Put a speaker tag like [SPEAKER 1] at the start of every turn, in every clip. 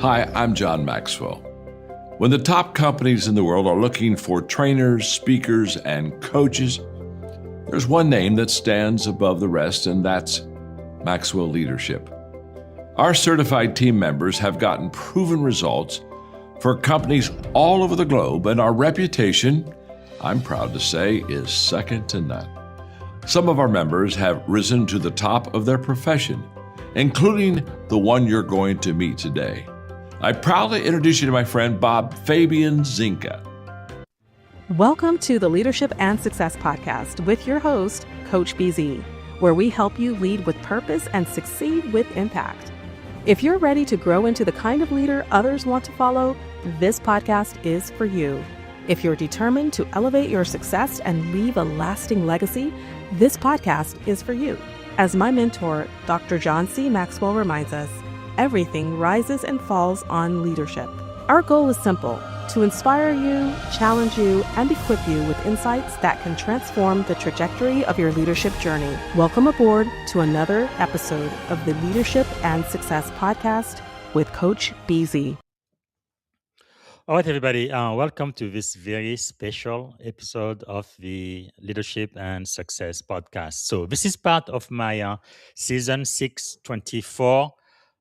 [SPEAKER 1] Hi, I'm John Maxwell. When the top companies in the world are looking for trainers, speakers, and coaches, there's one name that stands above the rest, and that's Maxwell Leadership. Our certified team members have gotten proven results for companies all over the globe, and our reputation, I'm proud to say, is second to none. Some of our members have risen to the top of their profession, including the one you're going to meet today. I proudly introduce you to my friend Bob Fabian Zinka.
[SPEAKER 2] Welcome to the Leadership and Success Podcast with your host, Coach BZ, where we help you lead with purpose and succeed with impact. If you're ready to grow into the kind of leader others want to follow, this podcast is for you. If you're determined to elevate your success and leave a lasting legacy, this podcast is for you. As my mentor, Dr. John C. Maxwell reminds us, everything rises and falls on leadership. Our goal is simple: to inspire you, challenge you, and equip you with insights that can transform the trajectory of your leadership journey. Welcome aboard to another episode of the Leadership and Success Podcast with Coach BZ.
[SPEAKER 3] All right, everybody, welcome to this very special episode of the Leadership and Success Podcast. So this is part of my season 624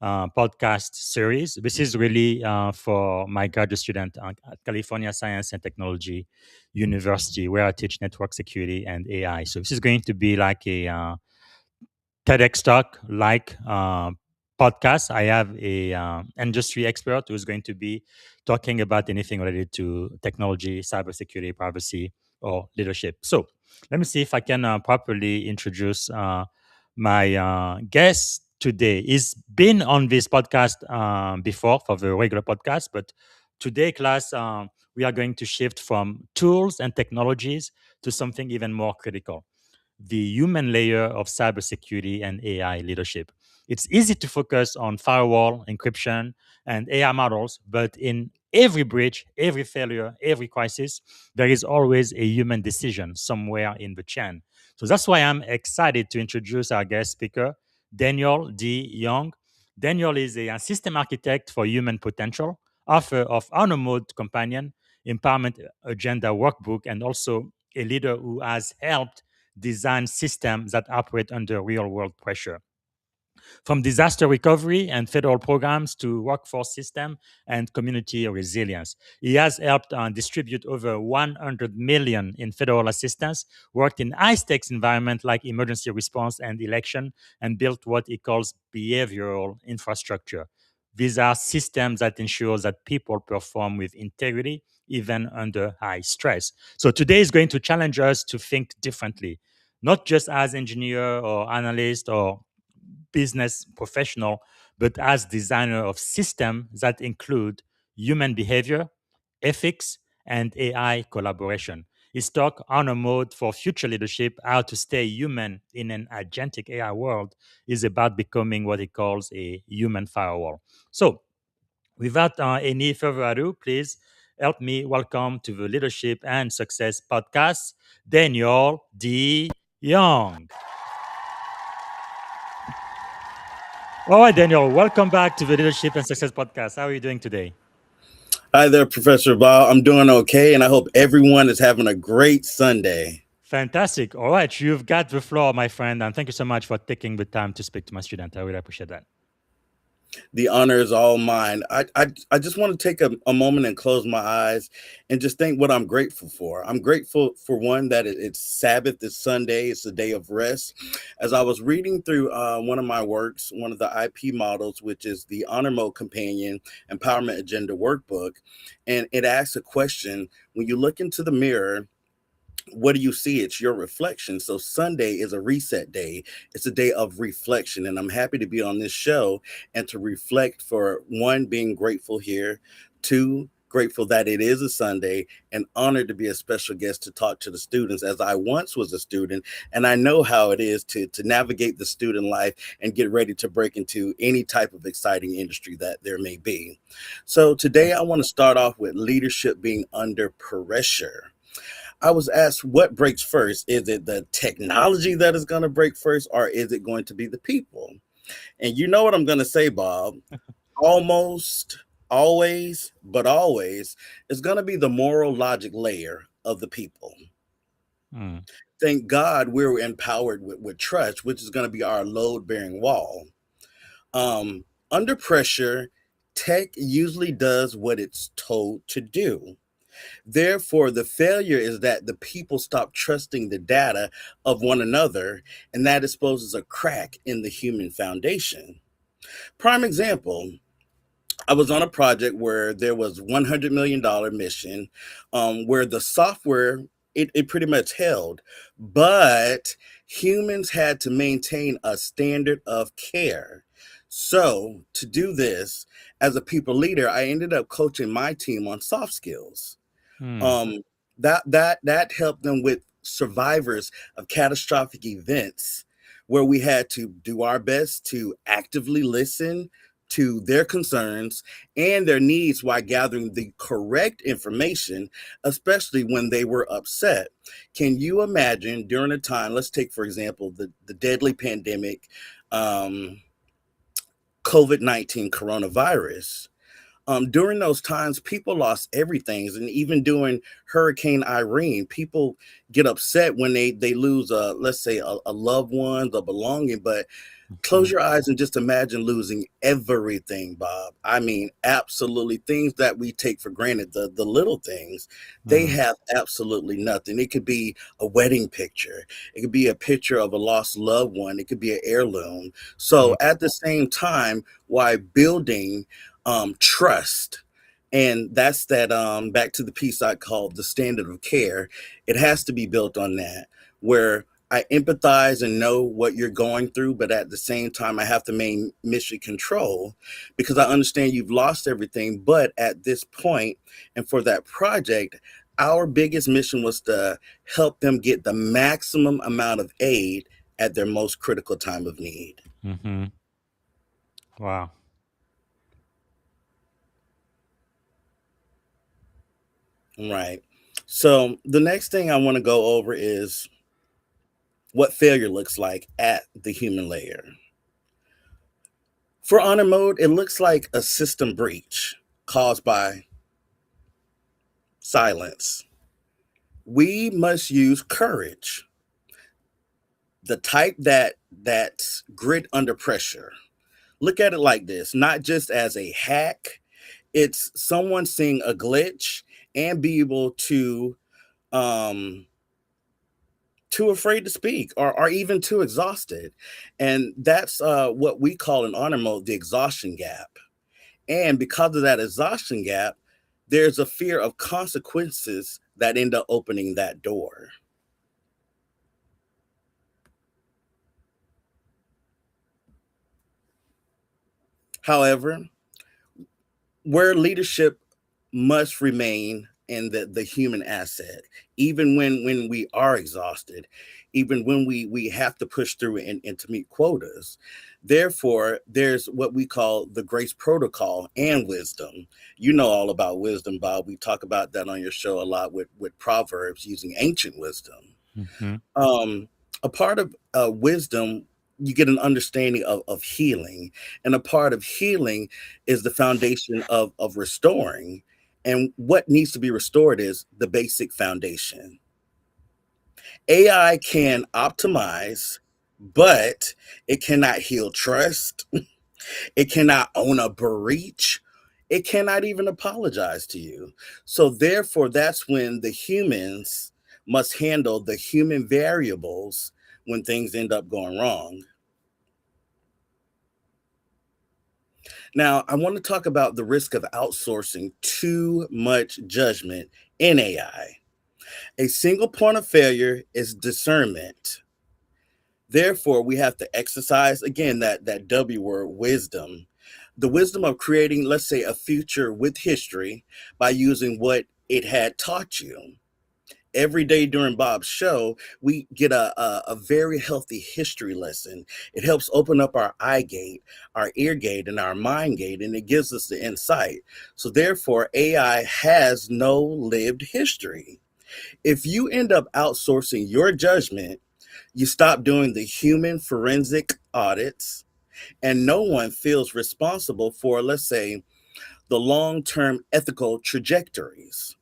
[SPEAKER 3] podcast series. This is really for my graduate student at California Science and Technology University, where I teach network security and AI. So this is going to be like a TEDx-like podcast. I have a industry expert who's going to be talking about anything related to technology, cybersecurity, privacy, or leadership. So let me see if I can properly introduce my guest today. He's been on this podcast before for the regular podcast, but today, class, we are going to shift from tools and technologies to something even more critical: the human layer of cybersecurity and AI leadership. It's easy to focus on firewall, encryption, and AI models, but in every breach, every failure, every crisis, there is always a human decision somewhere in the chain. So that's why I'm excited to introduce our guest speaker, Daniel D. Young. Daniel is a system architect for human potential, author of Honor Mode Companion, Empowerment Agenda Workbook, and also a leader who has helped design systems that operate under real-world pressure. From disaster recovery and federal programs to workforce system and community resilience, he has helped distribute over 100 million in federal assistance, worked in high-stakes environments like emergency response and election, and built what he calls behavioral infrastructure. These are systems that ensure that people perform with integrity even under high stress. So today is going to challenge us to think differently, not just as engineer or analyst or business professional, but as designer of systems that include human behavior, ethics, and AI collaboration. His talk, Honor Mode for Future Leadership: How to Stay Human in an Agentic AI World, is about becoming what he calls a human firewall. So, without any further ado, please help me welcome to the Leadership and Success Podcast, Daniel D. Young. All right, Daniel, welcome back to the Leadership and Success Podcast. How are you doing today?
[SPEAKER 4] Hi there, Professor Bob. I'm doing okay, and I hope everyone is having a great Sunday.
[SPEAKER 3] Fantastic. All right, you've got the floor, my friend, and thank you so much for taking the time to speak to my student. I really appreciate that.
[SPEAKER 4] The honor is all mine. I just want to take a moment and close my eyes and just think what I'm grateful for. I'm grateful for, one, that it's Sabbath, it's Sunday, it's a day of rest. As I was reading through one of my works, one of the IP models, which is the Honor Mode Companion Empowerment Agenda Workbook, and it asks a question: when you look into the mirror, what do you see? It's your reflection. So Sunday is a reset day. It's a day of reflection. And I'm happy to be on this show and to reflect, for one, being grateful here, two, grateful that it is a Sunday, and honored to be a special guest to talk to the students, as I once was a student, and I know how it is to navigate the student life and get ready to break into any type of exciting industry that there may be. So today I want to start off with leadership being under pressure. I was asked, what breaks first? Is it the technology that is going to break first, or is it going to be the people? And you know what I'm going to say, Bob? Almost always, but always, is going to be the moral logic layer of the people.
[SPEAKER 3] Mm.
[SPEAKER 4] Thank God we're empowered with trust, which is going to be our load bearing wall. Under pressure, tech usually does what it's told to do. Therefore, the failure is that the people stop trusting the data of one another, and that exposes a crack in the human foundation. Prime example, I was on a project where there was $100 million mission, where the software it pretty much held, but humans had to maintain a standard of care. So to do this, as a people leader, I ended up coaching my team on soft skills.
[SPEAKER 3] Mm.
[SPEAKER 4] um that helped them with survivors of catastrophic events, where we had to do our best to actively listen to their concerns and their needs while gathering the correct information, especially when they were upset. Can you imagine during a time, let's take for example the deadly pandemic, um, COVID-19 coronavirus. During those times, people lost everything, and even during Hurricane Irene, people get upset when they lose, let's say, a loved one, a belonging. But close
[SPEAKER 3] Mhm.
[SPEAKER 4] your eyes and just imagine losing everything, Bob. I mean, absolutely things that we take for granted, the little things, they
[SPEAKER 3] Mm.
[SPEAKER 4] have absolutely nothing. It could be a wedding picture, it could be a picture of a lost loved one, it could be an heirloom.
[SPEAKER 3] Mm.
[SPEAKER 4] So at the same time, why building trust, and that's that back to the piece I called the standard of care, it has to be built on that, where I empathize and know what you're going through, but at the same time, I have to maintain mission control because I understand you've lost everything. But at this point, and for that project, our biggest mission was to help them get the maximum amount of aid at their most critical time of need.
[SPEAKER 3] Mhm. Wow.
[SPEAKER 4] Right. So the next thing I want to go over is what failure looks like at the human layer. For honor mode, it looks like a system breach caused by silence. We must use courage, the type that's grit under pressure. Look at it like this, not just as a hack, it's someone seeing a glitch and be able to um too afraid to speak, or even too exhausted. And that's what we call in honor mode the exhaustion gap. And because of that exhaustion gap, there's a fear of consequences that end up opening that door. However, where leadership must remain in the human asset, even when we are exhausted, even when we have to push through and to meet quotas. Therefore, there's what we call the grace protocol and wisdom. You know all about wisdom, Bob. We talk about that on your show a lot with Proverbs using ancient wisdom.
[SPEAKER 3] Mhm.
[SPEAKER 4] um, a part of wisdom, you get an understanding of healing, and a part of healing is the foundation of restoring. And what needs to be restored is the basic foundation. AI can optimize, but it cannot heal trust. It cannot own a breach. It cannot even apologize to you. So, therefore, that's when the humans must handle the human variables when things end up going wrong. Now, I want to talk about the risk of outsourcing too much judgment in AI. A single point of failure is discernment. Therefore, we have to exercise again that W word, wisdom. The wisdom of creating, let's say, a future with history by using what it had taught you. Every day during Bob's show, we get a very healthy history lesson. It helps open up our eye gate, our ear gate, and our mind gate, and it gives us the insight. So, therefore, AI has no lived history. If you end up outsourcing your judgment, you stop doing the human forensic audits, and no one feels responsible for, let's say, the long-term ethical trajectories.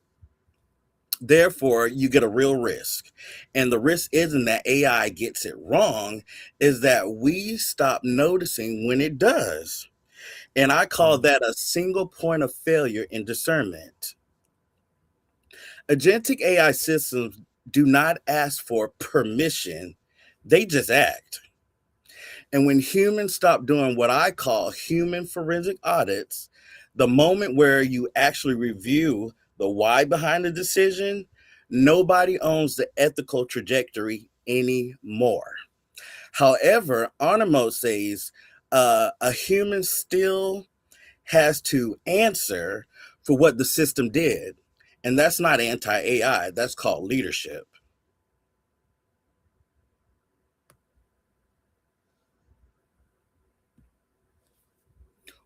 [SPEAKER 4] Therefore, you get a real risk. And the risk isn't that AI gets it wrong, is that we stop noticing when it does. And I call that a single point of failure in discernment. Agentic AI systems do not ask for permission, they just act. And when humans stop doing what I call human forensic audits, the moment where you actually review the why behind the decision, nobody owns the ethical trajectory anymore. However, honor mode says a human still has to answer for what the system did. And that's not anti AI, that's called leadership.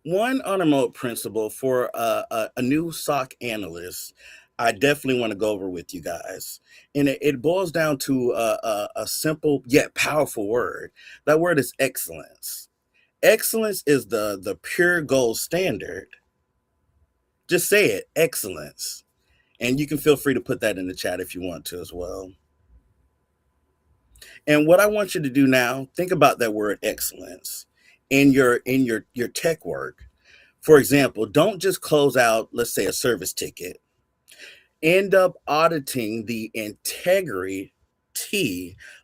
[SPEAKER 4] One honor mode principle for a new SOC analyst, I definitely want to go over with you guys. And it boils down to a simple yet powerful word. That word is excellence. Excellence is the pure gold standard. Just say it, excellence. And you can feel free to put that in the chat if you want to as well. And what I want you to do now, think about that word excellence in your tech work. For example, don't just close out, let's say, a service ticket. End up auditing the integrity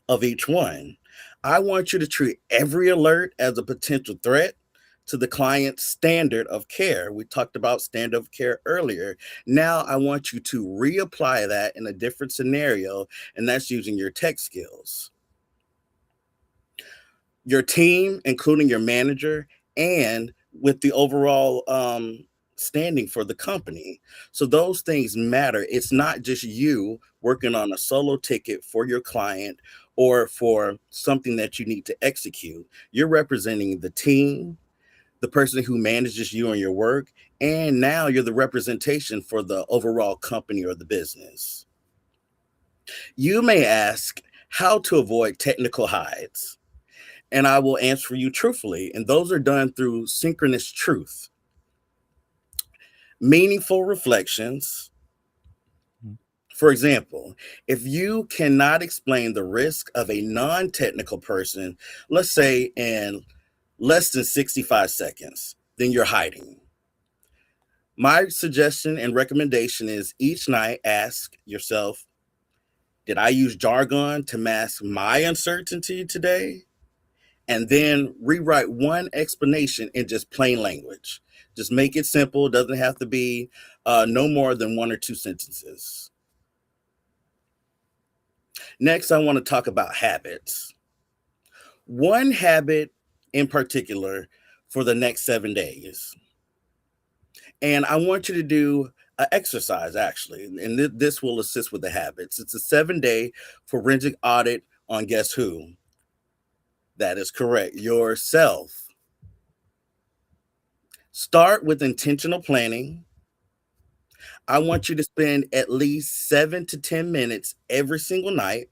[SPEAKER 4] of each one. I want you to treat every alert as a potential threat to the client's standard of care. We talked about standard of care earlier. Now I want you to reapply that in a different scenario, and that's using your tech skills. Your team, including your manager, and with the overall standing for the company. So those things matter. It's not just you working on a solo ticket for your client or for something that you need to execute. You're representing the team, the person who manages you and your work, and now you're the representation for the overall company or the business. You may ask how to avoid technical hides, and I will answer you truthfully. And those are done through synchronous truth, meaningful reflections. For example, if you cannot explain the risk of a non-technical person, let's say in less than 65 seconds, then you're hiding. My suggestion and recommendation is each night ask yourself, did I use jargon to mask my uncertainty today? And then rewrite one explanation in just plain language. Just make it simple. It doesn't have to be no more than 1 or 2 sentences. Next, I want to talk about habits. One habit in particular for the next 7 days. And I want you to do an exercise, actually, and this will assist with the habits. It's a 7-day forensic audit on guess who? That is correct, yourself. Start with intentional planning. I want you to spend at least 7 to 10 minutes every single night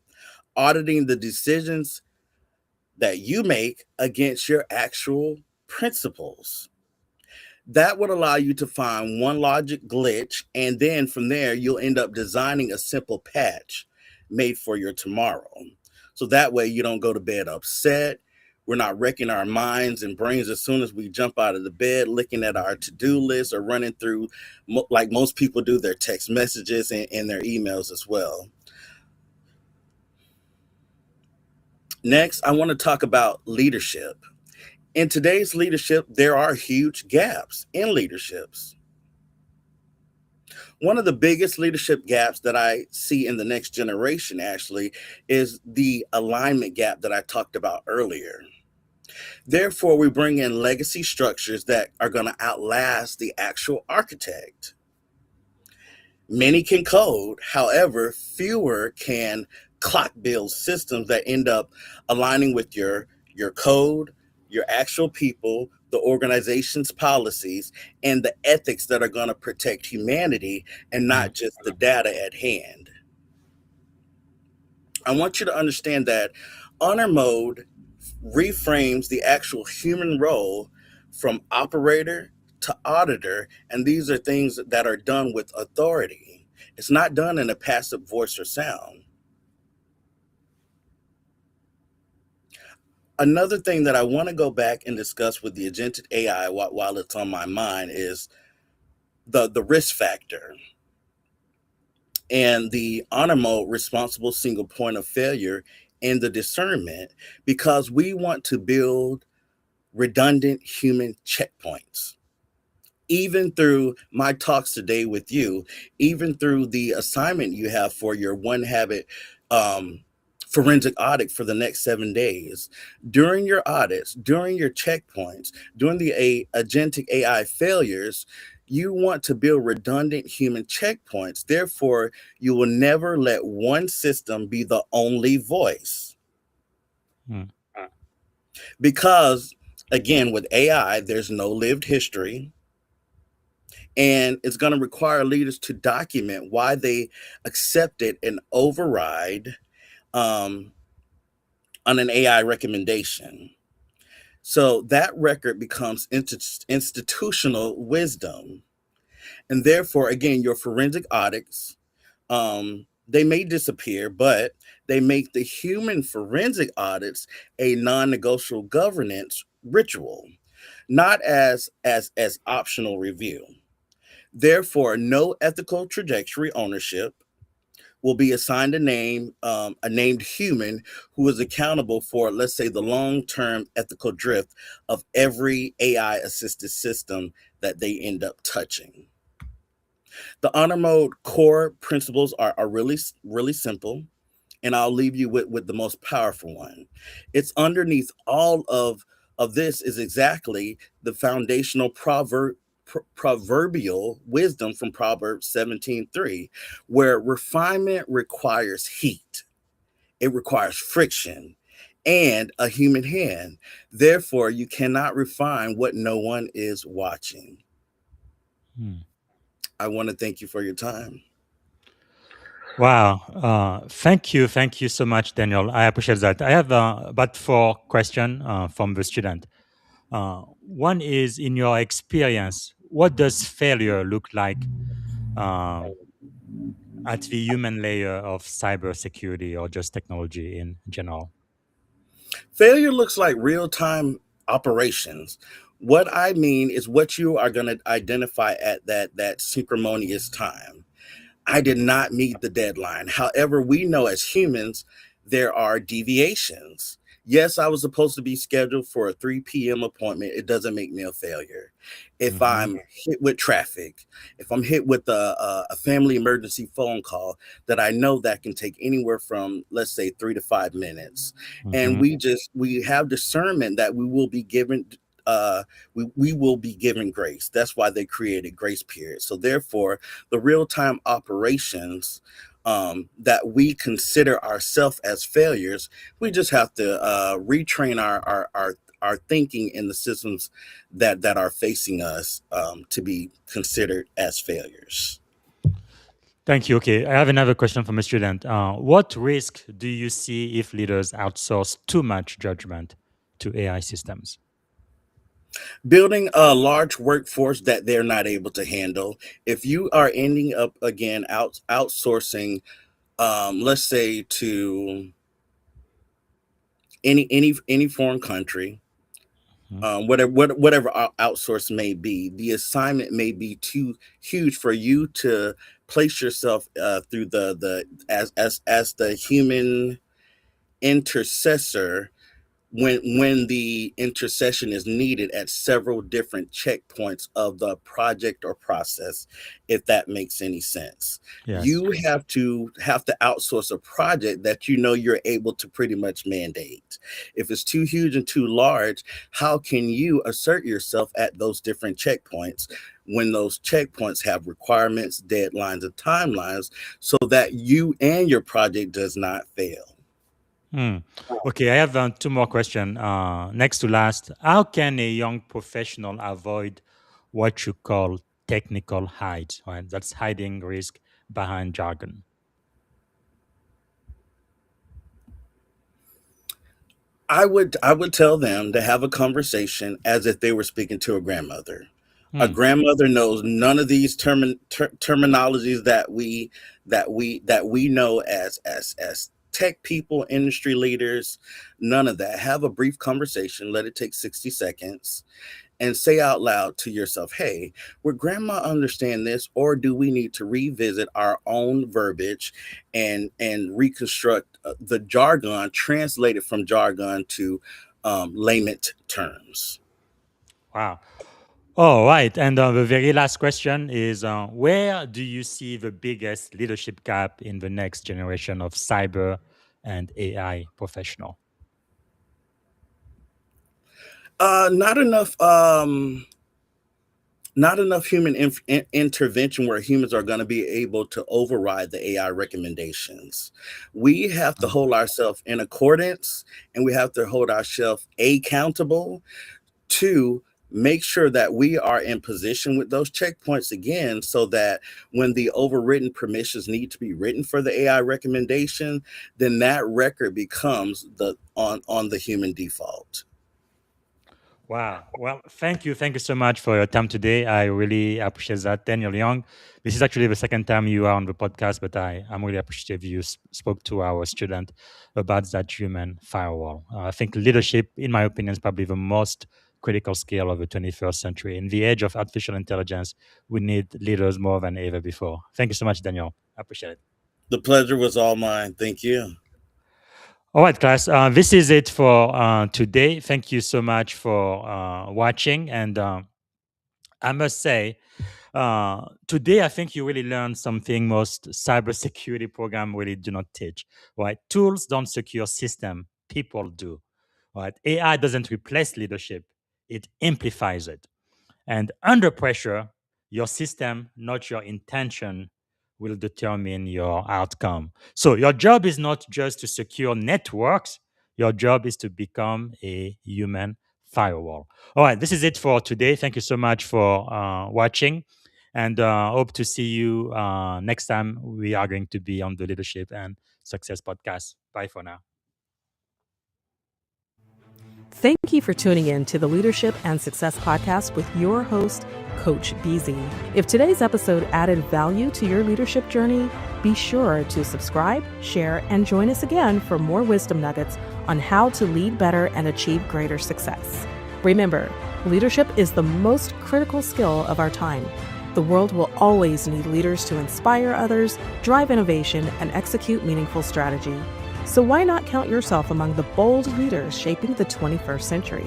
[SPEAKER 4] auditing the decisions that you make against your actual principles. That would allow you to find one logic glitch, and then from there, you'll end up designing a simple patch made for your tomorrow. So that way you don't go to bed upset. We're not wrecking our minds and brains as soon as we jump out of the bed, looking at our to-do list or running through, like most people do, their text messages and their emails as well. Next, I want to talk about leadership. In today's leadership, there are huge gaps in leaderships. One of the biggest leadership gaps that I see in the next generation actually is the alignment gap that I talked about earlier. Therefore, we bring in legacy structures that are going to outlast the actual architect. Many can code, however, fewer can clock build systems that end up aligning with your code, your actual people, the organization's policies, and the ethics that are going to protect humanity and not just the data at hand. I want you to understand that honor mode reframes the actual human role from operator to auditor, and these are things that are done with authority. It's not done in a passive voice or sound. Another thing that I want to go back and discuss with the agentic AI while it's on my mind is the risk factor and the honor mode responsible single point of failure and the discernment, because we want to build redundant human checkpoints. Even through my talks today with you, even through the assignment you have for your one habit forensic audit for the next 7 days, during your audits, during your checkpoints, during the agentic AI failures, you want to build redundant human checkpoints. Therefore, you will never let one system be the only voice.
[SPEAKER 3] Hmm.
[SPEAKER 4] Because, again, with AI, there's no lived history. And it's going to require leaders to document why they accepted an override on an AI recommendation. So that record becomes institutional wisdom. And therefore, again, your forensic audits, they may disappear, but they make the human forensic audits a non-negotiable governance ritual, not as optional review. Therefore, no ethical trajectory ownership will be assigned a named human who is accountable for, let's say, the long-term ethical drift of every AI-assisted system that they end up touching. The honor mode core principles are really, really simple, and I'll leave you with the most powerful one. It's underneath all of this is exactly the foundational proverbial wisdom from Proverbs 17:3, where refinement requires heat, it requires friction, and a human hand. Therefore, you cannot refine what no one is watching.
[SPEAKER 3] Hmm.
[SPEAKER 4] I want to thank you for your time.
[SPEAKER 3] Wow. Thank you so much, Daniel. I appreciate that. I have about 4 questions from the student. One is, in your experience, what does failure look like uh, at the human layer of cybersecurity or just technology in general?
[SPEAKER 4] Failure looks like real time operations. What I mean is what you are going to identify at that synchronous time. I did not meet the deadline. However, we know as humans, there are deviations. Yes, I was supposed to be scheduled for a 3 p.m. appointment. It doesn't make me a failure. If
[SPEAKER 3] Hmm.
[SPEAKER 4] I'm hit with traffic, if I'm hit with a family emergency phone call that I know that can take anywhere from, let's say, 3 to 5 minutes, and
[SPEAKER 3] Hmm.
[SPEAKER 4] we have discernment that we will be given we will be given grace. That's why they created grace period. So therefore, the real-time operations that we consider ourselves as failures, we just have to retrain our thinking in the systems that are facing us to be considered as failures.
[SPEAKER 3] Thank you. Okay, I have another question from a student. What risk do you see if leaders outsource too much judgment to AI systems?
[SPEAKER 4] Building a large workforce that they're not able to handle. If you are ending up again outsourcing, let's say to any foreign country,
[SPEAKER 3] Mhm.
[SPEAKER 4] whatever outsource may be, the assignment may be too huge for you to place yourself through the as the human intercessor when the intercession is needed at several different checkpoints of the project or process, if that makes any sense.
[SPEAKER 3] Yes.
[SPEAKER 4] You have to outsource a project that you know you're able to pretty much mandate. If it's too huge and too large, how can you assert yourself at those different checkpoints when those checkpoints have requirements, deadlines, and timelines so that you and your project does not fail?
[SPEAKER 3] Hmm. Okay, I have 2 more questions. Next to last, how can a young professional avoid what you call technical hide? Right? That's hiding risk behind jargon.
[SPEAKER 4] I would tell them to have a conversation as if they were speaking to a grandmother. A grandmother knows none of these terminologies that we know as tech people, industry leaders. None of that. Have a brief conversation. Let it take 60 seconds, and say out loud to yourself, "Hey, would Grandma understand this, or do we need to revisit our own verbiage and reconstruct the jargon, translate it from jargon to layman terms?"
[SPEAKER 3] Wow. All right. And the very last question is where do you see the biggest leadership gap in the next generation of cyber and AI professional?
[SPEAKER 4] Not enough. Not enough human intervention where humans are going to be able to override the AI recommendations. We have to hold ourselves in accordance, and we have to hold ourselves accountable to make sure that we are in position with those checkpoints again, so that when the overridden permissions need to be written for the AI recommendation, then that record becomes the on the human default.
[SPEAKER 3] Wow. Well, thank you. Thank you so much for your time today. I really appreciate that. Daniel Young, this is actually the second time you are on the podcast, but I'm really appreciative you spoke to our student about that human firewall. I think leadership, in my opinion, is probably the most critical skill of the 21st century. In the age of artificial intelligence, we need leaders more than ever before. Thank you so much, Daniel. I appreciate it.
[SPEAKER 4] The pleasure was all mine. Thank you.
[SPEAKER 3] All right, class. This is it for today. Thank you so much for watching. And I must say, today I think you really learned something most cybersecurity program really do not teach. Right? Tools don't secure system. People do. Right? AI doesn't replace leadership. It amplifies it. And under pressure, your system, not your intention, will determine your outcome. So your job is not just to secure networks, your job is to become a human firewall. All right, this is it for today. Thank you so much for watching, and hope to see you next time we are going to be on the Leadership and Success podcast. Bye for now.
[SPEAKER 2] Thank you for tuning in to the Leadership and Success Podcast with your host, Coach BZ. If today's episode added value to your leadership journey, be sure to subscribe, share, and join us again for more wisdom nuggets on how to lead better and achieve greater success. Remember, leadership is the most critical skill of our time. The world will always need leaders to inspire others, drive innovation, and execute meaningful strategy. So why not count yourself among the bold leaders shaping the 21st century?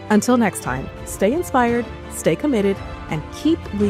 [SPEAKER 2] Until next time, stay inspired, stay committed, and keep leading.